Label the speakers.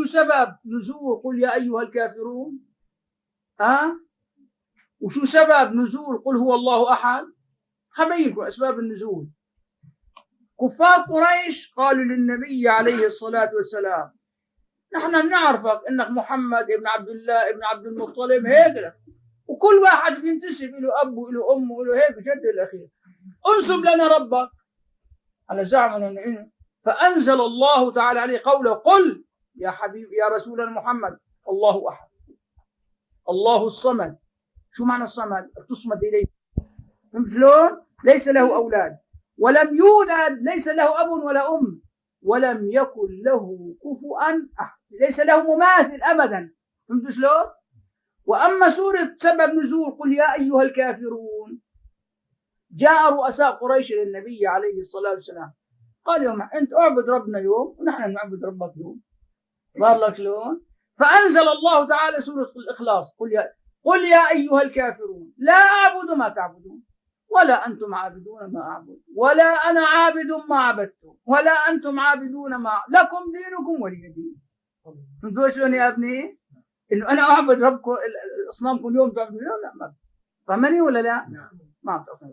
Speaker 1: شو سبب نزول قل يا أيها الكافرون؟ وشو سبب نزول قل هو الله أحد؟ خبيركم أسباب النزول. كفار قريش قالوا للنبي عليه الصلاة والسلام: نحن بنعرفك إنك محمد ابن عبد الله ابن عبد المطلب هيك، وكل واحد بينتسب له أب وله أم وله هيك جد الأخير، انسب لنا ربك على زعمنا إنه. فأنزل الله تعالى عليه قوله: قل يا حبيب يا رسولنا محمد الله أحد الله الصمد. شو معنى الصمد؟ تصمد إليه. فهمت شلون؟ ليس له أولاد ولم يولد، ليس له أب ولا أم، ولم يكن له كفوا أحد، ليس له مماثل أبدا. فهمت شلون؟ وأما سورة سبب نزول قل يا أيها الكافرون، جاء رؤساء قريش للنبي عليه الصلاة والسلام قال يوم أنت أعبد ربنا يوم ونحن نعبد ربك يوم. ظهر لك شلون؟ فأنزل الله تعالى سورة الإخلاص: قل يا أيها الكافرون لا أعبد ما تعبدون ولا أنتم عابدون ما أعبد ولا أنا عابد ما عبدتم ولا أنتم عابدون ما لكم دينكم ولي دين. فهمتوا شلون يا ابني؟ إنه أنا أعبد ربكم أصنامكم اليوم تعبدون؟ لا ما فهمني ولا لا؟ ما بتفهم.